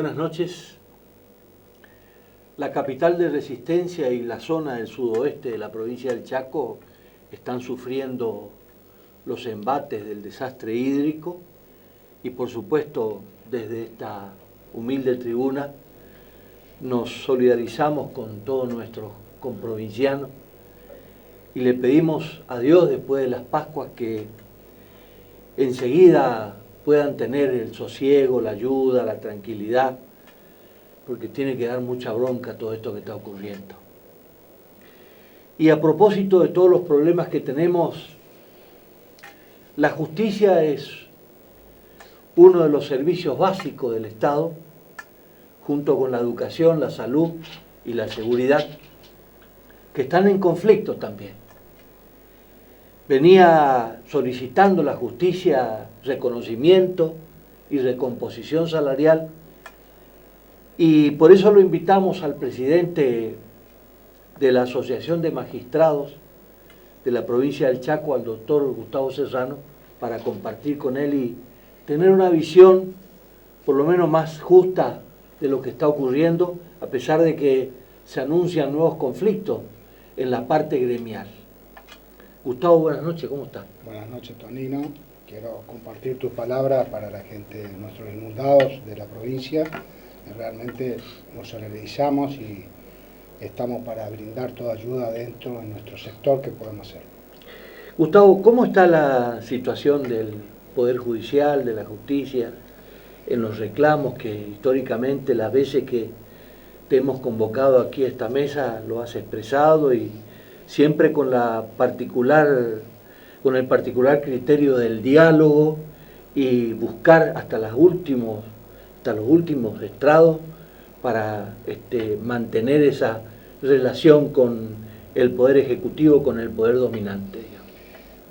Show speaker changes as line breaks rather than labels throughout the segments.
buenas noches. La capital de Resistencia y la zona del sudoeste de la provincia del Chaco están sufriendo los embates del desastre hídrico y por supuesto desde esta humilde tribuna nos solidarizamos con todos nuestros comprovincianos y le pedimos a Dios después de las Pascuas que enseguida puedan tener el sosiego, la ayuda, la tranquilidad, porque tiene que dar mucha bronca todo esto que está ocurriendo. Y a propósito de todos los problemas que tenemos, la justicia es uno de los servicios básicos del Estado, junto con la educación, la salud y la seguridad, que están en conflicto también. Venía solicitando la justicia reconocimiento y recomposición salarial, y por eso lo invitamos al presidente de la Asociación de Magistrados de la provincia del Chaco, al doctor Gustavo Serrano, para compartir con él y tener una visión por lo menos más justa de lo que está ocurriendo, a pesar de que se anuncian nuevos conflictos en la parte gremial. Gustavo, buenas noches, ¿cómo está?
Buenas noches, Tonino. Quiero compartir tus palabras para la gente, nuestros inundados de la provincia. Realmente nos solidarizamos y estamos para brindar toda ayuda dentro de nuestro sector que podemos hacer.
Gustavo, ¿cómo está la situación del Poder Judicial, de la justicia, en los reclamos que históricamente las veces que te hemos convocado aquí a esta mesa lo has expresado y siempre con el particular criterio del diálogo y buscar hasta los últimos estrados para mantener esa relación con el Poder Ejecutivo, con el Poder Dominante?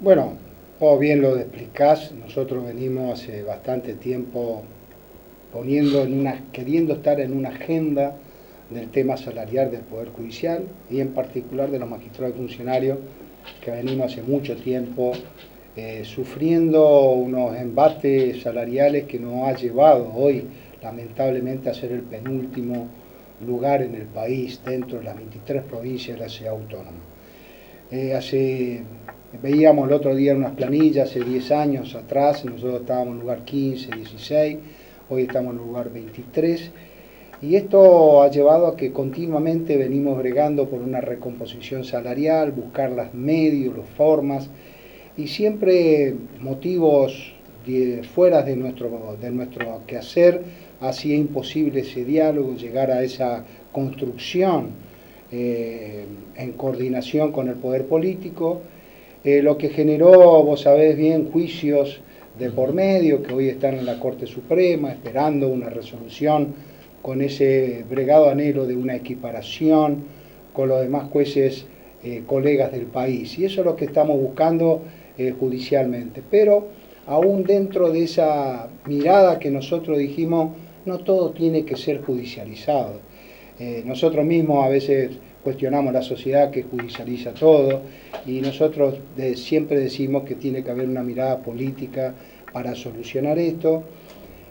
Bueno, vos bien lo explicás, nosotros venimos hace bastante tiempo queriendo estar en una agenda del tema salarial del Poder Judicial y en particular de los magistrados y funcionarios que venimos hace mucho tiempo sufriendo unos embates salariales que nos ha llevado hoy lamentablemente a ser el penúltimo lugar en el país dentro de las 23 provincias de la ciudad autónoma. Veíamos el otro día unas planillas, hace 10 años atrás, nosotros estábamos en lugar 15, 16, hoy estamos en lugar 23, y esto ha llevado a que continuamente venimos bregando por una recomposición salarial, buscar los medios, las formas, y siempre motivos fuera de nuestro quehacer hacía imposible ese diálogo, llegar a esa construcción en coordinación con el poder político, lo que generó, vos sabés bien, juicios de por medio que hoy están en la Corte Suprema esperando una resolución con ese bregado anhelo de una equiparación con los demás jueces colegas del país. Y eso es lo que estamos buscando judicialmente. Pero aún dentro de esa mirada que nosotros dijimos, no todo tiene que ser judicializado. Nosotros mismos a veces cuestionamos la sociedad que judicializa todo y nosotros siempre decimos que tiene que haber una mirada política para solucionar esto.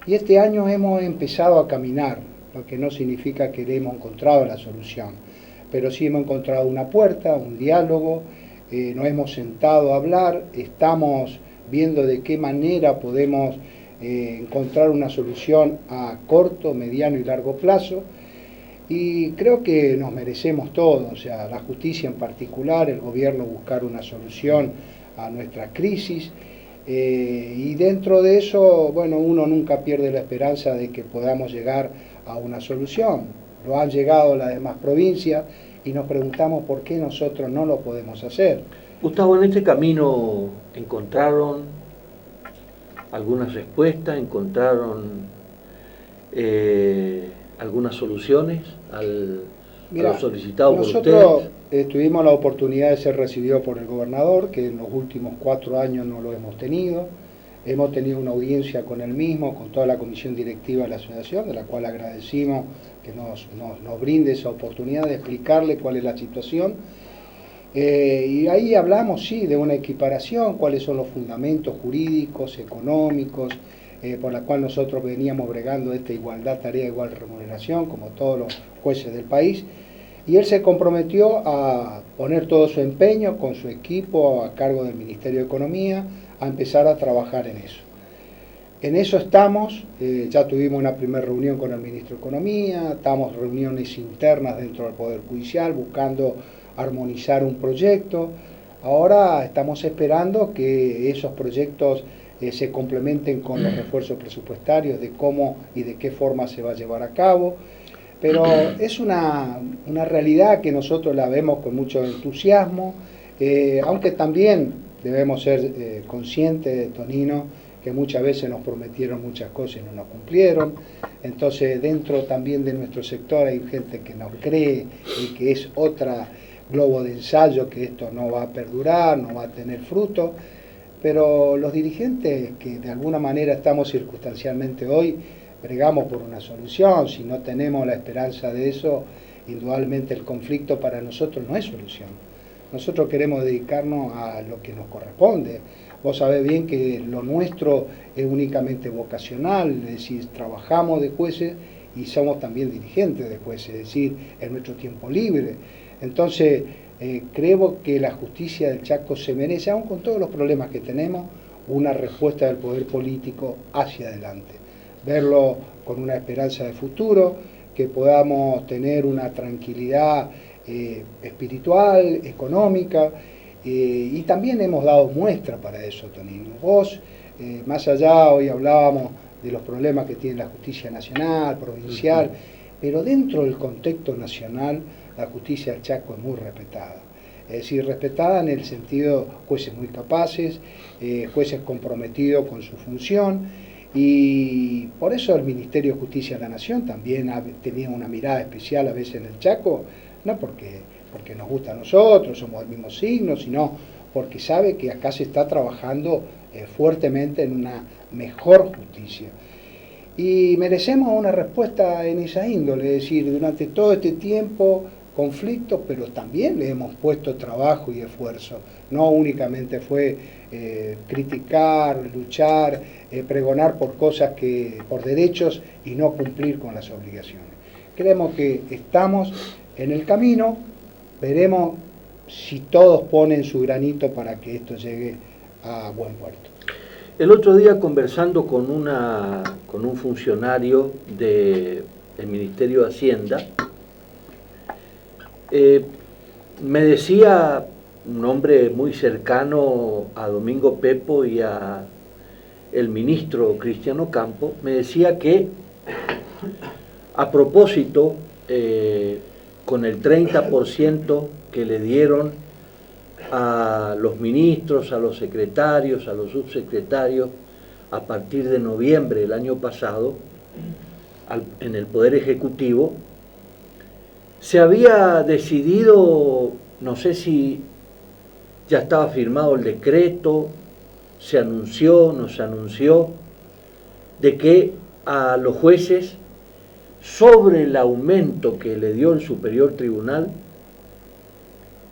Y este año hemos empezado a caminar, lo que no significa que hemos encontrado la solución, pero sí hemos encontrado una puerta, un diálogo, nos hemos sentado a hablar, estamos viendo de qué manera podemos encontrar una solución a corto, mediano y largo plazo. Y creo que nos merecemos todo, o sea, la justicia en particular, el gobierno buscar una solución a nuestra crisis, y dentro de eso, bueno, uno nunca pierde la esperanza de que podamos llegar a una solución. Lo han llegado las demás provincias y nos preguntamos por qué nosotros no lo podemos hacer.
Gustavo, en este camino encontraron algunas respuestas, encontraron algunas soluciones a lo solicitado por ustedes.
Nosotros tuvimos la oportunidad de ser recibidos por el gobernador, que en los últimos 4 años no lo hemos tenido. Hemos tenido una audiencia con él mismo, con toda la comisión directiva de la asociación, de la cual agradecimos que nos brinde esa oportunidad de explicarle cuál es la situación. Y ahí hablamos, sí, de una equiparación, cuáles son los fundamentos jurídicos, económicos, por la cual nosotros veníamos bregando esta igualdad, tarea, igual remuneración, como todos los jueces del país, y él se comprometió a poner todo su empeño con su equipo a cargo del Ministerio de Economía, a empezar a trabajar en eso. En eso estamos, ya tuvimos una primera reunión con el Ministro de Economía, estamos reuniones internas dentro del Poder Judicial buscando armonizar un proyecto. Ahora estamos esperando que esos proyectos se complementen con los refuerzos presupuestarios de cómo y de qué forma se va a llevar a cabo. Pero es una realidad que nosotros la vemos con mucho entusiasmo, aunque también debemos ser conscientes, Tonino, que muchas veces nos prometieron muchas cosas y no nos cumplieron. Entonces dentro también de nuestro sector hay gente que nos cree y que es otra globo de ensayo, que esto no va a perdurar, no va a tener fruto, pero los dirigentes que de alguna manera estamos circunstancialmente hoy, bregamos por una solución. Si no tenemos la esperanza de eso, indudablemente el conflicto para nosotros no es solución. Nosotros queremos dedicarnos a lo que nos corresponde. Vos sabés bien que lo nuestro es únicamente vocacional, es decir, trabajamos de jueces y somos también dirigentes de jueces, es decir, en nuestro tiempo libre. Entonces, creo que la justicia del Chaco se merece, aun con todos los problemas que tenemos, una respuesta del poder político hacia adelante. Verlo con una esperanza de futuro, que podamos tener una tranquilidad espiritual, económica, y también hemos dado muestra para eso, Tonino. Vos, más allá, hoy hablábamos de los problemas que tiene la justicia nacional, provincial, pero dentro del contexto nacional, la justicia del Chaco es muy respetada. Es decir, respetada en el sentido jueces muy capaces, jueces comprometidos con su función, y por eso el Ministerio de Justicia de la Nación también ha tenido una mirada especial a veces en el Chaco, no porque nos gusta a nosotros, somos del mismo signo, sino porque sabe que acá se está trabajando fuertemente en una mejor justicia. Y merecemos una respuesta en esa índole, es decir, durante todo este tiempo, conflictos, pero también le hemos puesto trabajo y esfuerzo. No únicamente fue criticar, luchar, pregonar por cosas por derechos y no cumplir con las obligaciones. Creemos que estamos en el camino, veremos si todos ponen su granito para que esto llegue a buen puerto.
El otro día, conversando con un funcionario del Ministerio de Hacienda, me decía un hombre muy cercano a Domingo Pepo y a el ministro Cristiano Campo, me decía que a propósito, con el 30% que le dieron a los ministros, a los secretarios, a los subsecretarios, a partir de noviembre del año pasado, en el Poder Ejecutivo, se había decidido, no sé si ya estaba firmado el decreto, se anunció, no se anunció, de que a los jueces, sobre el aumento que le dio el Superior Tribunal,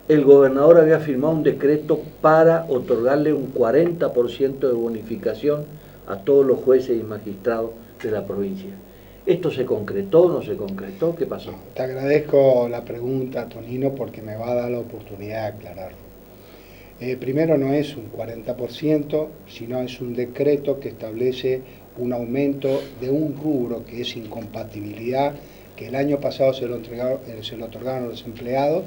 el gobernador había firmado un decreto para otorgarle un 40% de bonificación a todos los jueces y magistrados de la provincia. ¿Esto se concretó, no se concretó? ¿Qué pasó?
Te agradezco la pregunta, Tonino, porque me va a dar la oportunidad de aclararlo. Primero, no es un 40%, sino es un decreto que establece un aumento de un rubro que es incompatibilidad, que el año pasado se lo otorgaron a los empleados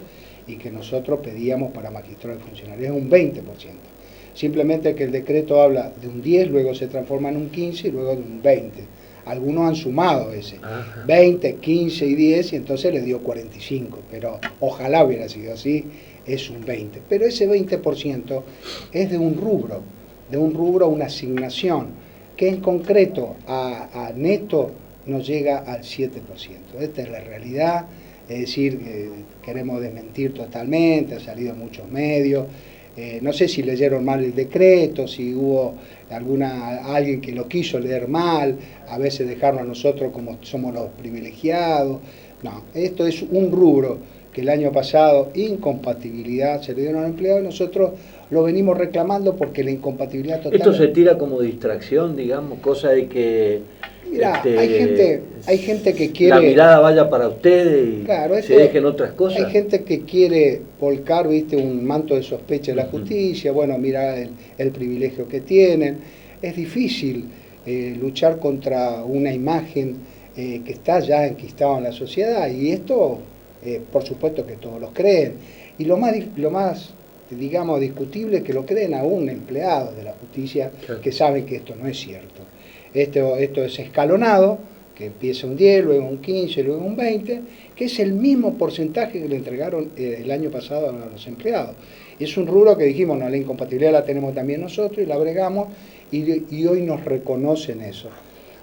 y que nosotros pedíamos para magistrados y funcionarios, es un 20%. Simplemente que el decreto habla de un 10, luego se transforma en un 15 y luego de un 20. Algunos han sumado ese, 20, 15 y 10, y entonces le dio 45, pero ojalá hubiera sido así, es un 20. Pero ese 20% es de un rubro, una asignación, que en concreto a neto nos llega al 7%. Esta es la realidad, es decir, queremos desmentir totalmente, ha salido en muchos medios. No sé si leyeron mal el decreto, si hubo alguien que lo quiso leer mal, a veces dejarnos a nosotros como somos los privilegiados. No, esto es un rubro que el año pasado incompatibilidad se le dieron al empleado y nosotros lo venimos reclamando porque la incompatibilidad total...
Esto se tira como distracción, digamos, cosa de que...
Mira, hay gente que quiere...
La mirada vaya para ustedes y
claro,
se dejen otras cosas.
Hay gente que quiere volcar, viste, un manto de sospecha en la justicia, bueno, mira el privilegio que tienen. Es difícil luchar contra una imagen que está ya enquistada en la sociedad y esto, por supuesto que todos los creen. Y lo más digamos, discutible es que lo creen aún empleados de la justicia, claro, que saben que esto no es cierto. Esto es escalonado, que empieza un 10, luego un 15, luego un 20, que es el mismo porcentaje que le entregaron el año pasado a los empleados. Es un rubro que dijimos, no, la incompatibilidad la tenemos también nosotros y la bregamos y hoy nos reconocen eso.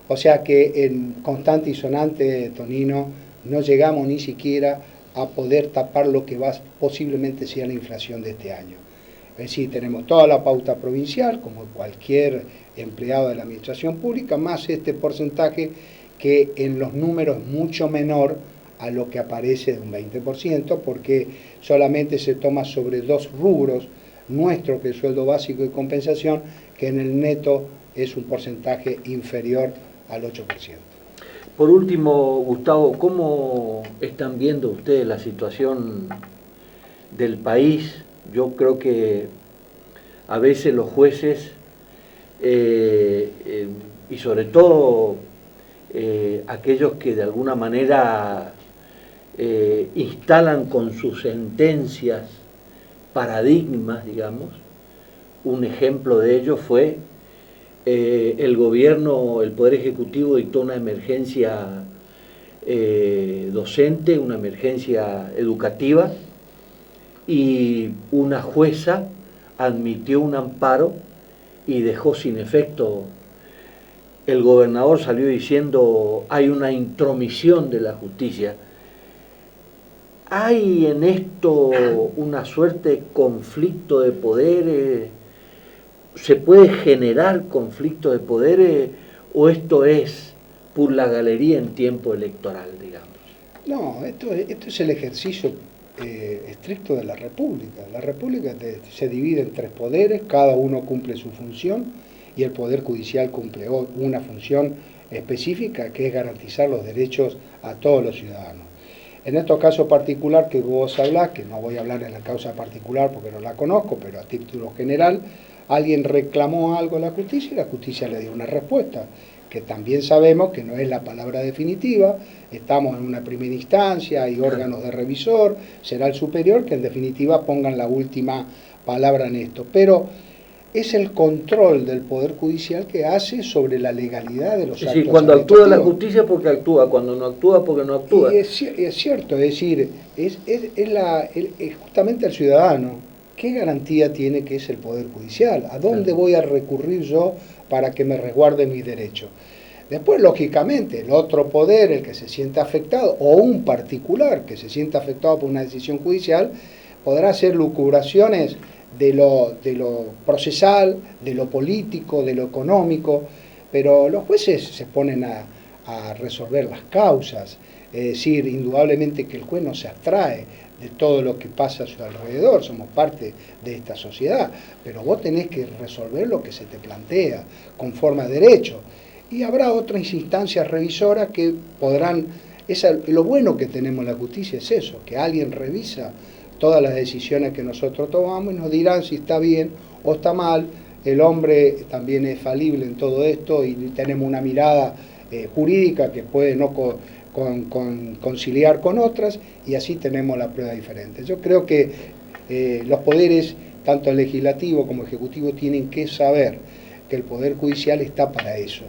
O sea que en constante y sonante, Tonino, no llegamos ni siquiera a poder tapar lo que posiblemente sea la inflación de este año. Es decir, tenemos toda la pauta provincial, como cualquier empleado de la administración pública, más este porcentaje que en los números es mucho menor a lo que aparece de un 20%, porque solamente se toma sobre dos rubros nuestro, que es sueldo básico y compensación, que en el neto es un porcentaje inferior al 8%.
Por último, Gustavo, ¿cómo están viendo ustedes la situación del país? Yo creo que a veces los jueces, y sobre todo aquellos que de alguna manera instalan con sus sentencias paradigmas, digamos, un ejemplo de ello fue el gobierno, el Poder Ejecutivo dictó una emergencia docente, una emergencia educativa, y una jueza admitió un amparo y dejó sin efecto. El gobernador salió diciendo hay una intromisión de la justicia. ¿Hay en esto una suerte de conflicto de poderes? ¿Se puede generar conflicto de poderes o esto es por la galería en tiempo electoral, digamos?
No, esto es el ejercicio estricto de la República. La República se divide en tres poderes, cada uno cumple su función y el Poder Judicial cumple una función específica que es garantizar los derechos a todos los ciudadanos. En estos casos particular que vos hablás, que no voy a hablar en la causa particular porque no la conozco, pero a título general, alguien reclamó algo a la justicia y la justicia le dio una respuesta, que también sabemos que no es la palabra definitiva, estamos en una primera instancia, hay órganos de revisor, será el superior que en definitiva pongan la última palabra en esto, pero es el control del Poder Judicial que hace sobre la legalidad de los actos.
Es decir, cuando actúa la justicia porque actúa, cuando no actúa porque no actúa.
Y es cierto, es decir, es justamente el ciudadano. ¿Qué garantía tiene que es el Poder Judicial? ¿A dónde voy a recurrir yo para que me resguarde mis derechos? Después, lógicamente, el otro poder, el que se sienta afectado, o un particular que se sienta afectado por una decisión judicial, podrá hacer lucubraciones de lo procesal, de lo político, de lo económico, pero los jueces se ponen a resolver las causas. Es decir, indudablemente que el juez no se abstrae de todo lo que pasa a su alrededor, somos parte de esta sociedad, pero vos tenés que resolver lo que se te plantea conforme a derecho. Y habrá otras instancias revisoras que podrán, lo bueno que tenemos en la justicia es eso, que alguien revisa todas las decisiones que nosotros tomamos y nos dirán si está bien o está mal. El hombre también es falible en todo esto y tenemos una mirada jurídica que puede no conciliar con otras y así tenemos la prueba diferente. Yo creo que los poderes, tanto el legislativo como el ejecutivo, tienen que saber que el Poder Judicial está para eso.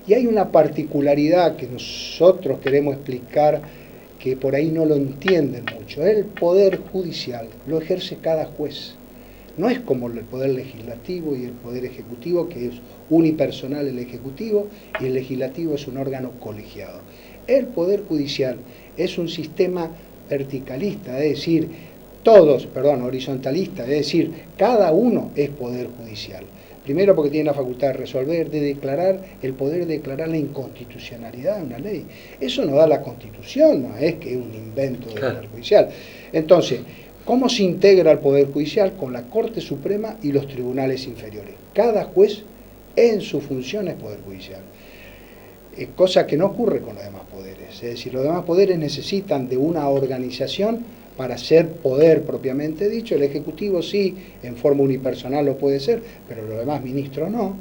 Y hay una particularidad que nosotros queremos explicar que por ahí no lo entienden mucho. El Poder Judicial lo ejerce cada juez. No es como el Poder Legislativo y el Poder Ejecutivo, que es unipersonal el Ejecutivo y el Legislativo es un órgano colegiado. El Poder Judicial es un sistema verticalista, es decir, horizontalista, es decir, cada uno es Poder Judicial. Primero porque tiene la facultad de resolver, de declarar, el poder de declarar la inconstitucionalidad de una ley. Eso no da la Constitución, no es que es un invento del Poder Judicial. Entonces, ¿cómo se integra el Poder Judicial? Con la Corte Suprema y los tribunales inferiores. Cada juez en su función es Poder Judicial. Cosa que no ocurre con los demás poderes. Es decir, los demás poderes necesitan de una organización para ser poder propiamente dicho. El Ejecutivo sí, en forma unipersonal lo puede ser, pero los demás ministros no.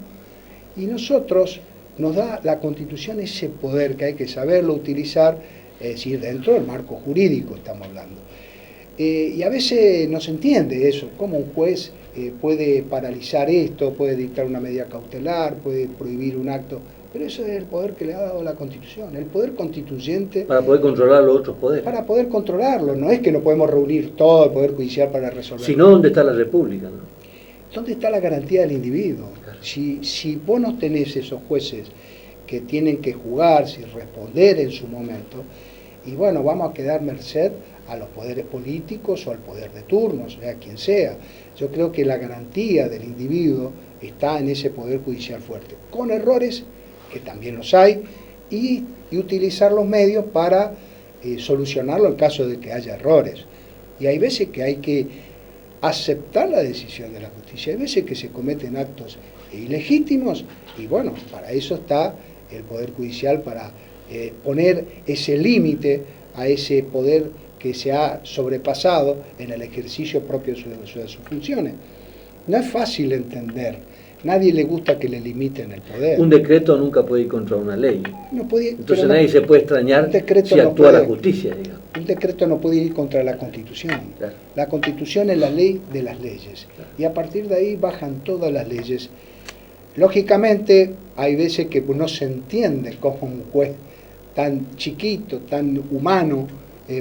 Y nosotros nos da la Constitución ese poder que hay que saberlo utilizar, es decir, dentro del marco jurídico estamos hablando. Y a veces no se entiende eso, cómo un juez puede paralizar esto, puede dictar una medida cautelar, puede prohibir un acto, pero eso es el poder que le ha dado la Constitución, el poder constituyente.
Para poder controlar los otros poderes.
Para poder controlarlo, no es que no podemos reunir todo el Poder Judicial para resolverlo.
Si no, ¿dónde está la República, no?
¿Dónde está la garantía del individuo?
Claro.
Si vos no tenés esos jueces que tienen que jugarse y responder en su momento, y bueno, vamos a quedar merced a los poderes políticos o al poder de turno, sea quien sea. Yo creo que la garantía del individuo está en ese Poder Judicial fuerte, con errores, que también los hay, y utilizar los medios para solucionarlo en caso de que haya errores. Y hay veces que hay que aceptar la decisión de la justicia, hay veces que se cometen actos ilegítimos, y bueno, para eso está el Poder Judicial, para poner ese límite a ese poder que se ha sobrepasado en el ejercicio propio de sus funciones. No es fácil entender, nadie le gusta que le limiten el poder.
Un decreto nunca puede ir contra una ley.
No puede,
entonces nadie se puede extrañar si actúa la justicia, digamos.
Un decreto no puede ir contra la Constitución.
Claro.
La Constitución es la ley de las leyes. Claro. Y a partir de ahí bajan todas las leyes. Lógicamente, hay veces que no se entiende cómo un juez tan chiquito, tan humano,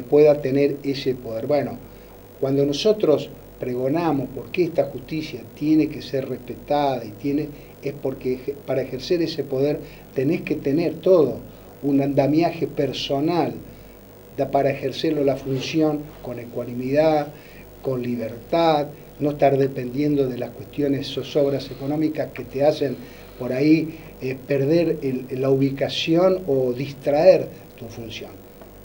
pueda tener ese poder. Bueno, cuando nosotros pregonamos por qué esta justicia tiene que ser respetada es porque para ejercer ese poder tenés que tener todo un andamiaje personal para ejercerlo la función con ecuanimidad, con libertad, no estar dependiendo de las cuestiones zozobras económicas que te hacen por ahí perder la ubicación o distraer tu función.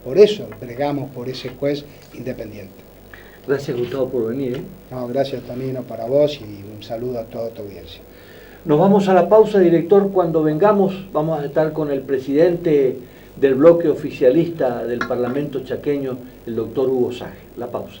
Por eso bregamos por ese juez independiente.
Gracias, Gustavo, por venir.
No, gracias, Tonino, para vos, y un saludo a toda tu audiencia.
Nos vamos a la pausa, director. Cuando vengamos vamos a estar con el presidente del bloque oficialista del Parlamento chaqueño, el doctor Hugo Sage. La pausa.